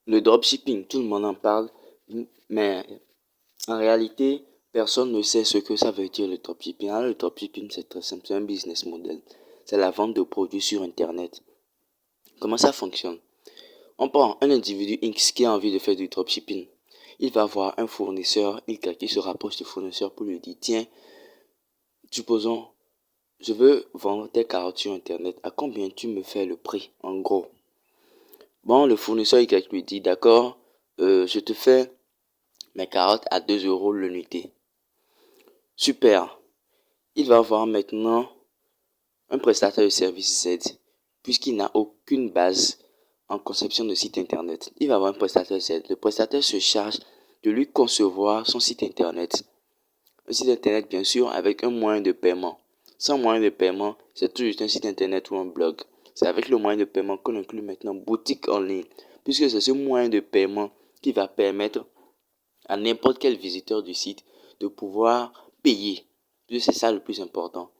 Le dropshipping, tout le monde en parle, mais en réalité, personne ne sait ce que ça veut dire le dropshipping. Alors, le dropshipping, c'est très simple, c'est un business model. C'est la vente de produits sur Internet. Comment ça fonctionne? On prend un individu X qui a envie de faire du dropshipping. Il va voir un fournisseur Y qui se rapproche du fournisseur pour lui dire, tiens, supposons, je veux vendre tes carottes sur Internet. À combien tu me fais le prix, en gros? Bon, le fournisseur Y lui dit, d'accord, je te fais mes carottes à 2 euros l'unité. Super. Il va avoir maintenant un prestataire de service Z, puisqu'il n'a aucune base en conception de site internet. Il va avoir un prestataire Z. Le prestataire se charge de lui concevoir son site internet. Un site internet, bien sûr, avec un moyen de paiement. Sans moyen de paiement, c'est tout juste un site internet ou un blog. C'est avec le moyen de paiement qu'on inclut maintenant boutique en ligne, puisque c'est ce moyen de paiement qui va permettre à n'importe quel visiteur du site de pouvoir payer. C'est ça le plus important.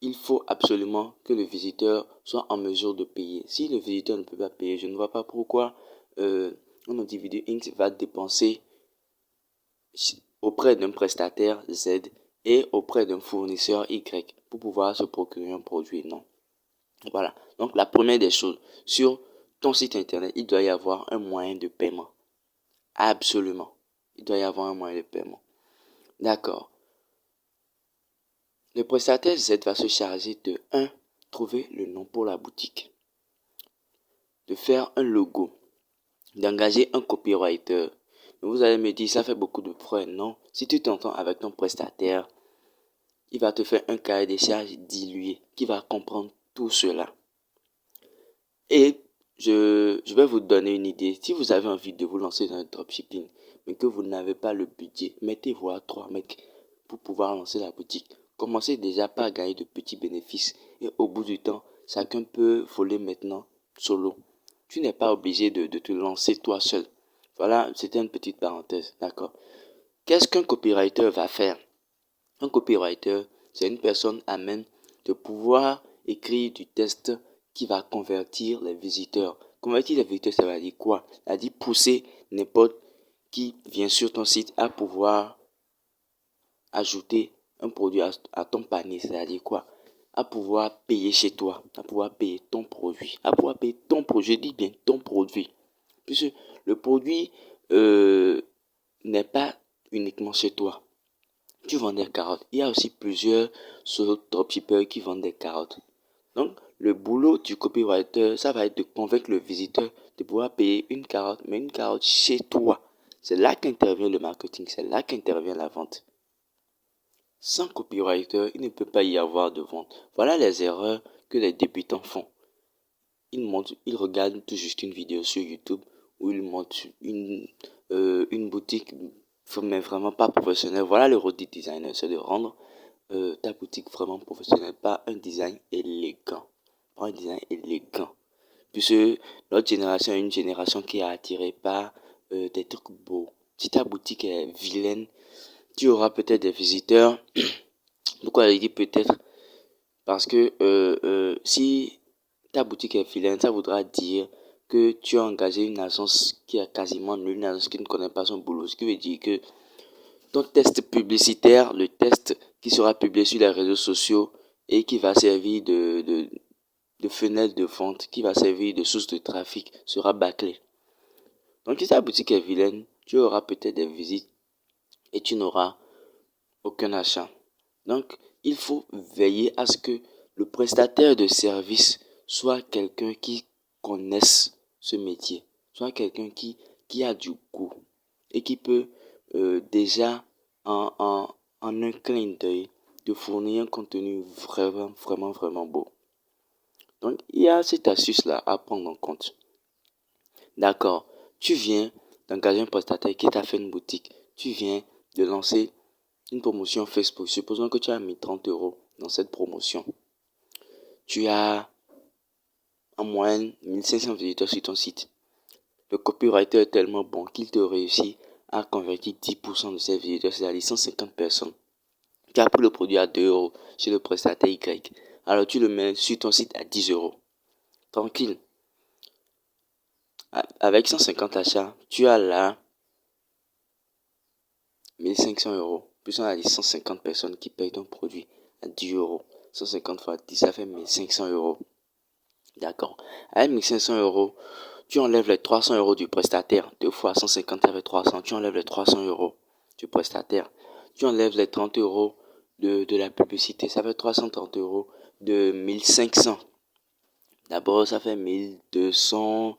Il faut absolument que le visiteur soit en mesure de payer. Si le visiteur ne peut pas payer, je ne vois pas pourquoi un individu X va dépenser auprès d'un prestataire Z et auprès d'un fournisseur Y pour pouvoir se procurer un produit. Non. Voilà. Donc la première des choses, sur ton site internet, il doit y avoir un moyen de paiement. Absolument. Il doit y avoir un moyen de paiement. D'accord. Le prestataire Z va se charger de 1. Trouver le nom pour la boutique. De faire un logo. D'engager un copywriter. Mais vous allez me dire, ça fait beaucoup de frais. Non. Si tu t'entends avec ton prestataire, il va te faire un cahier des charges dilué qui va comprendre tout cela. Et je vais vous donner une idée. Si vous avez envie de vous lancer dans le dropshipping, mais que vous n'avez pas le budget, mettez-vous à 3 mecs pour pouvoir lancer la boutique. Commencez déjà par gagner de petits bénéfices. Et au bout du temps, chacun peut voler maintenant solo. Tu n'es pas obligé de te lancer toi seul. Voilà, c'était une petite parenthèse, d'accord. Qu'est-ce qu'un copywriter va faire? Un copywriter, c'est une personne à même de pouvoir écrire du texte qui va convertir les visiteurs. Convertir les visiteurs, ça va dire quoi? Ça va dire pousser n'importe qui vient sur ton site à pouvoir ajouter un produit à ton panier. C'est-à-dire quoi? À pouvoir payer chez toi, à pouvoir payer ton produit, à pouvoir payer ton produit, je dis bien ton produit. Puisque le produit n'est pas uniquement chez toi. Tu vends des carottes. Il y a aussi plusieurs dropshippers qui vendent des carottes. Donc, le boulot du copywriter, ça va être de convaincre le visiteur de pouvoir payer une carotte, mais une carotte chez toi. C'est là qu'intervient le marketing, c'est là qu'intervient la vente. Sans copywriter, il ne peut pas y avoir de vente. Voilà les erreurs que les débutants font. Ils regardent tout juste une vidéo sur YouTube où ils montrent une boutique, mais vraiment pas professionnelle. Voilà le rôle du designer, c'est de rendre ta boutique vraiment professionnelle, pas un design élégant. Pas un design élégant. Puisque notre génération est une génération qui est attirée par des trucs beaux. Si ta boutique est vilaine, tu auras peut-être des visiteurs. Pourquoi je dis peut-être? Parce que si ta boutique est vilaine, ça voudra dire que tu as engagé une agence qui est quasiment nulle, une agence qui ne connaît pas son boulot. Ce qui veut dire que ton test publicitaire, le test qui sera publié sur les réseaux sociaux et qui va servir de fenêtre de vente, qui va servir de source de trafic, sera bâclé. Donc si ta boutique est vilaine, tu auras peut-être des visites et tu n'auras aucun achat. Donc, il faut veiller à ce que le prestataire de service soit quelqu'un qui connaisse ce métier, soit quelqu'un qui a du goût et qui peut déjà en un clin d'œil te fournir un contenu vraiment beau. Donc, il y a cette astuce-là à prendre en compte. D'accord, tu viens d'engager un prestataire qui t'a fait une boutique. Tu viens de lancer une promotion Facebook. Supposons que tu as mis 30 euros dans cette promotion. Tu as en moyenne 1500 visiteurs sur ton site. Le copywriter est tellement bon qu'il te réussit à convertir 10% de ces visiteurs, c'est-à-dire 150 personnes. Tu as pris le produit à 2 euros chez le prestataire Y. Alors tu le mets sur ton site à 10 euros. Tranquille. Avec 150 achats, tu as là 1500 euros. Puis on a dit 150 personnes qui payent ton produit à 10 euros. 150 fois 10, ça fait 1500 euros. D'accord. Avec 1500 euros, tu enlèves les 300 euros du prestataire. 2 fois 150, ça fait 300. Tu enlèves les 300 euros du prestataire. Tu enlèves les 30 euros de la publicité. Ça fait 330 euros de 1500. D'abord, ça fait 1200.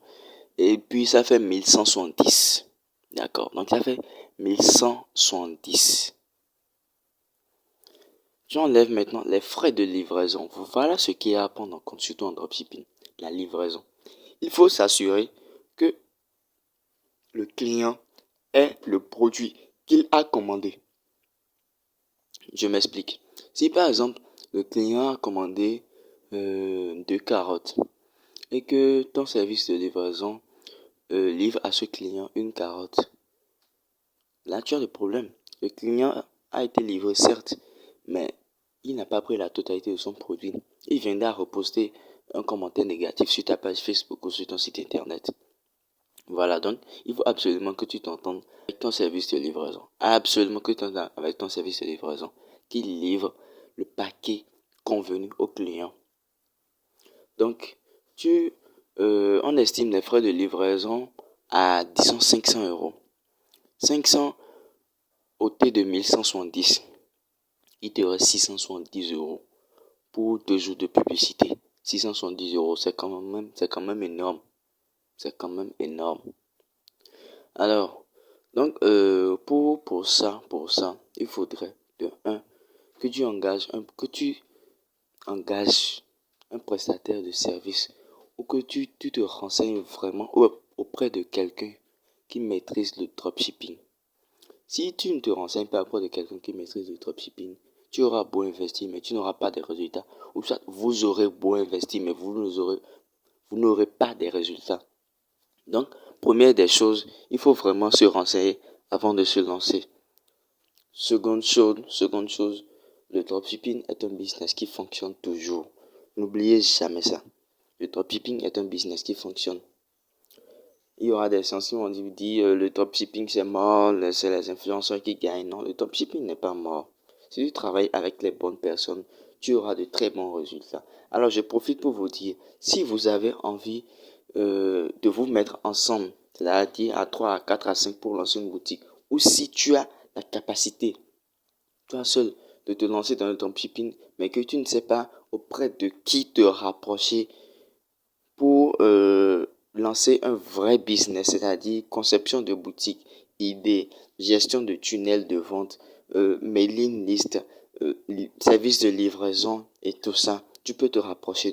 Et puis, ça fait 1170. D'accord. Donc, ça fait 1170. Tu enlèves maintenant les frais de livraison. Voilà ce qu'il y a à prendre en compte, surtout en dropshipping. La livraison. Il faut s'assurer que le client ait le produit qu'il a commandé. Je m'explique. Si par exemple, le client a commandé 2 carottes et que ton service de livraison livre à ce client une carotte, là tu as le problème. Le client a été livré certes, mais il n'a pas pris la totalité de son produit. Il viendra reposter un commentaire négatif sur ta page Facebook ou sur ton site internet. Voilà, donc il faut absolument que tu t'entendes avec ton service de livraison. Absolument que tu t'entendes avec ton service de livraison qui livre le paquet convenu au client. Donc, on estime les frais de livraison à, disons, 500 euros. 500 ôté de 1170, il te reste 670 euros pour 2 jours de publicité. 670 euros, c'est quand même énorme. C'est quand même énorme. Alors, donc, pour ça, il faudrait, de 1, que tu engages un prestataire de service ou que tu te renseignes vraiment auprès de quelqu'un qui maîtrise le dropshipping. Si tu ne te renseignes pas auprès de quelqu'un qui maîtrise le dropshipping, tu auras beau investir, mais tu n'auras pas de résultats. Ou soit vous aurez beau investir, mais vous n'aurez pas de résultats. Donc, première des choses, il faut vraiment se renseigner avant de se lancer. Seconde chose, le dropshipping est un business qui fonctionne toujours. N'oubliez jamais ça. Le dropshipping est un business qui fonctionne. Il y aura des gens qui vont dire le dropshipping c'est mort, c'est les influenceurs qui gagnent. Non, le dropshipping n'est pas mort. Si tu travailles avec les bonnes personnes, tu auras de très bons résultats. Alors je profite pour vous dire, si vous avez envie de vous mettre ensemble, c'est-à-dire à 3, à 4, à 5 pour lancer une boutique, ou si tu as la capacité, toi seul, de te lancer dans le dropshipping, mais que tu ne sais pas auprès de qui te rapprocher pour lancer un vrai business, c'est-à-dire conception de boutique, idée, gestion de tunnel de vente, mailing list, service de livraison et tout ça, tu peux te rapprocher de